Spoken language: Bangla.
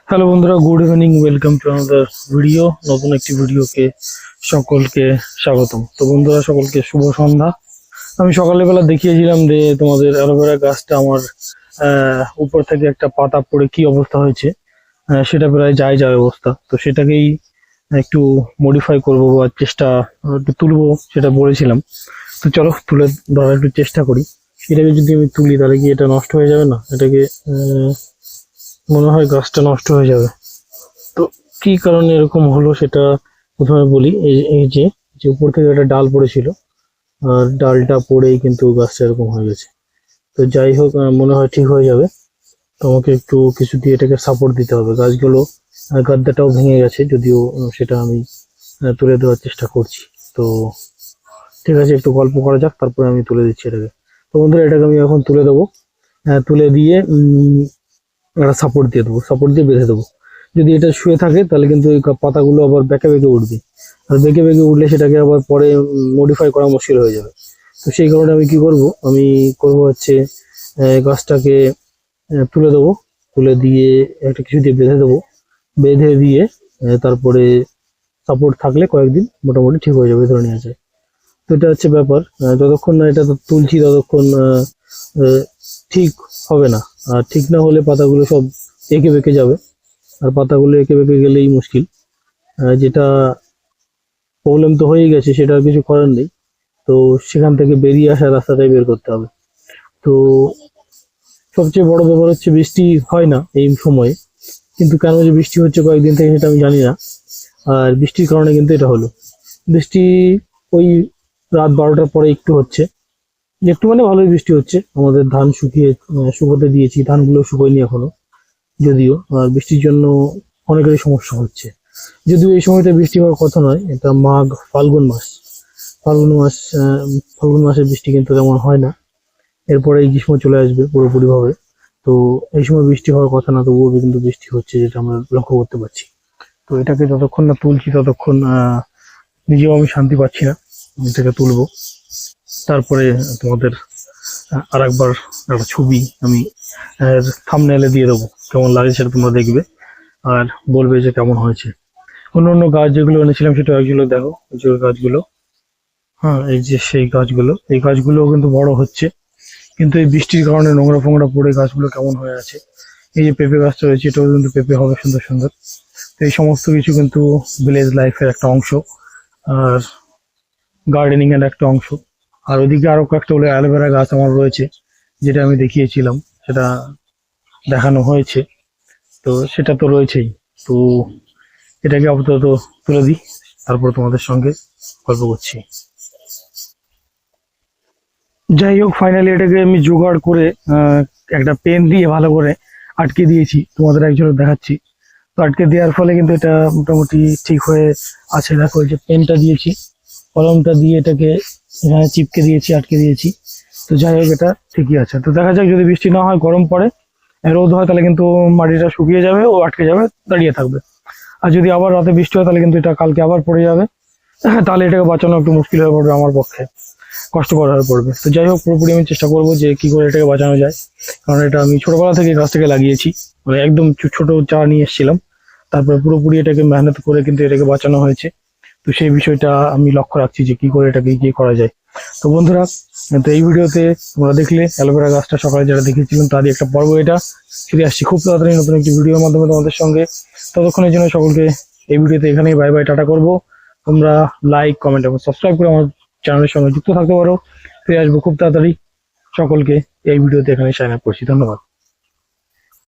হ্যালো বন্ধুরা, good evening. Welcome to another video. নতুন একটি ভিডিওকে সকলকে স্বাগতম। তো বন্ধুরা, সকলকে শুভ সন্ধ্যা। আমি সকালবেলা দেখিয়েছিলাম যে তোমাদের অ্যালোভেরা গাছটা আমার উপর থেকে একটা পাতা পড়ে কি অবস্থা হয়েছে। সেটা প্রায় যায় অবস্থা। তো সেটাকেই একটু মডিফাই করবো বা চেষ্টা একটু তুলবো, সেটা বলেছিলাম। তো চলো তুলে ধরার একটু চেষ্টা করি। এটাকে যদি আমি তুলি তাহলে কি এটা নষ্ট হয়ে যাবে না? এটাকে মনে হয় গাছটা নষ্ট হয়ে যাবে। তো কি কারণে এরকম হলো সেটা প্রথমে বলি। এই যে যে উপর থেকে একটা ডাল পড়েছিল, আর ডালটা পড়েই কিন্তু গাছটা এরকম হয়ে গেছে। তো যাই হোক, মনে হয় ঠিক হয়ে যাবে। তো আমাকে একটু কিছু দিয়ে এটাকে সাপোর্ট দিতে হবে। গাছগুলো গাদ্দাটাও ভেঙে গেছে, যদিও সেটা আমি তুলে দেওয়ার চেষ্টা করছি। তো ঠিক আছে, একটু গল্প করা যাক, তারপরে আমি তুলে দিচ্ছি এটাকে। তো বন্ধুরা, এটাকে আমি এখন তুলে দেবো। তুলে দিয়ে একটা সাপোর্ট দিয়ে দেবো, সাপোর্ট দিয়ে বেঁধে দেবো। যদি এটা শুয়ে থাকে তাহলে কিন্তু এই পাতাগুলো আবার বেঁকে বেঁকে উঠবে, আর বেঁকে বেঁকে উঠলে সেটাকে আবার পরে মডিফাই করা মুশকিল হয়ে যাবে। তো সেই কারণে আমি কি করব, আমি করব হচ্ছে গাছটাকে তুলে দেবো। তুলে দিয়ে একটা কিছু দিয়ে বেঁধে দেবো। বেঁধে দিয়ে তারপরে সাপোর্ট থাকলে কয়েকদিন মোটামুটি ঠিক হয়ে যাবে, ধরে নেওয়া যায়। তো এটা হচ্ছে ব্যাপার। যতক্ষণ না এটা তুলছি ততক্ষণ ঠিক হবে না। আর ঠিক না হলে পাতাগুলো সব এঁকে বেঁকে যাবে, আর পাতাগুলো এঁকে বেঁকে গেলেই মুশকিল। যেটা প্রবলেম তো হয়েই গেছে, সেটা আর কিছু করার নেই। তো সেখান থেকে বেরিয়ে আসার রাস্তাটাই বের করতে হবে। তো সবচেয়ে বড় ব্যাপার হচ্ছে বৃষ্টি হয় না এই সময়ে, কিন্তু কেন যে বৃষ্টি হচ্ছে কয়েকদিন থেকে সেটা আমি জানি না। আর বৃষ্টির কারণে কিন্তু এটা হলো। বৃষ্টি ওই রাত 12টার পরে একটু হচ্ছে, একটু মানে ভালোই বৃষ্টি হচ্ছে। আমাদের ধান শুকোতে দিয়েছি, ধানগুলো শুকোয়নি এখনো যদিও। আর বৃষ্টির জন্য অনেকেরই সমস্যা হচ্ছে। যদিও এই সময়টা বৃষ্টি হওয়ার কথা নয়, এটা মাঘ ফাল্গুন মাস। ফাল্গুন মাস ফাল্গুন মাসে বৃষ্টি কিন্তু তেমন হয় না। এরপরে এই গ্রীষ্ম চলে আসবে পুরোপুরি ভাবে। তো এই সময় বৃষ্টি হওয়ার কথা না, তবুও কিন্তু বৃষ্টি হচ্ছে, যেটা আমরা লক্ষ্য করতে পারছি। তো এটাকে যতক্ষণ না তুলছি ততক্ষণ নিজেও আমি শান্তি পাচ্ছি না। এটাকে তুলবো, তারপরে তোমাদের আরেকবার একটা ছবি আমি থাম্বনেইলে দিয়ে দেবো। কেমন লাগে সেটা তোমরা দেখবে আর বলবে যে কেমন হয়েছে। অন্য অন্য গাছ যেগুলো এনেছিলাম সেটা একগুলো দেখো, যে গাছগুলো। হ্যাঁ, এই যে সেই গাছগুলো, এই গাছগুলো কিন্তু বড় হচ্ছে, কিন্তু এই বৃষ্টির কারণে নোংরা ফোংরা পড়ে গাছগুলো কেমন হয়ে আছে। এই যে পেঁপে গাছটা রয়েছে, এটাও কিন্তু পেঁপে হবে সুন্দর সুন্দর। তো এই সমস্ত কিছু কিন্তু ভিলেজ লাইফের একটা অংশ, আর গার্ডেনিং এর একটা অংশ। আর ওইদিকে আরো কয়েকটা হলো অ্যালোভেরা গাছ আমার রয়েছে, যেটা আমি দেখিয়েছিলাম, সেটা দেখানো হয়েছে। তো সেটা তো রয়েছেই। তো এটাকে আপাতত তুলে দিই, তারপর তোমাদের সঙ্গে গল্প করছি। যাই হোক, ফাইনালি এটাকে আমি জোগাড় করে একটা পেন দিয়ে ভালো করে আটকে দিয়েছি, তোমাদের একজনের দেখাচ্ছি। তো আটকে দেওয়ার ফলে কিন্তু এটা মোটামুটি ঠিক হয়ে আছে। দেখো, এই যে পেনটা দিয়েছি, কলমটা দিয়ে এটাকে এখানে চিপকে দিয়েছি, আটকে দিয়েছি। তো যাই হোক, এটা ঠিকই আছে। তো দেখা যাক, যদি বৃষ্টি না হয়, গরম পড়ে, রোদ হয়, তাহলে কিন্তু মাটিটা শুকিয়ে যাবে, ও আটকে যাবে, দাঁড়িয়ে থাকবে। আর যদি আবার রাতে বৃষ্টি হয় তাহলে কিন্তু এটা কালকে আবার পড়ে যাবে। তাহলে এটাকে বাঁচানো একটু মুশকিল হয়ে পড়বে আমার পক্ষে, কষ্টকর হয়ে পড়বে। তো যাই হোক, পুরোপুরি আমি চেষ্টা করবো যে কি করে এটাকে বাঁচানো যায়। কারণ এটা আমি ছোটবেলা থেকে গাছ থেকে লাগিয়েছি, মানে একদম ছোট চারা নিয়ে এসেছিলাম, তারপরে পুরোপুরি এটাকে মেহনত করে কিন্তু এটাকে বাঁচানো হয়েছে। তো সেই বিষয়টা আমি লক্ষ্য রাখছি যে কি করে এটাকে কি করা যায়। তো বন্ধুরা, তো এই ভিডিওতে তোমরা দেখলে অ্যালোভেরা গাছটা সকালে যেটা দেখিয়েছিলাম তারই একটা পর্ব এটা। ফিরে আসছি খুব তাড়াতাড়ি নতুন একটি ভিডিওর মাধ্যমে তোমাদের সঙ্গে। ততক্ষণের জন্য সকলকে এই ভিডিওতে এখানেই বাই বাই, টাটা করবো। তোমরা লাইক, কমেন্ট এবং সাবস্ক্রাইব করে আমার চ্যানেলের সঙ্গে যুক্ত থাকতে পারো। ফিরে আসবো খুব তাড়াতাড়ি। সকলকে এই ভিডিওতে এখানে সাইন আপ করছি। ধন্যবাদ।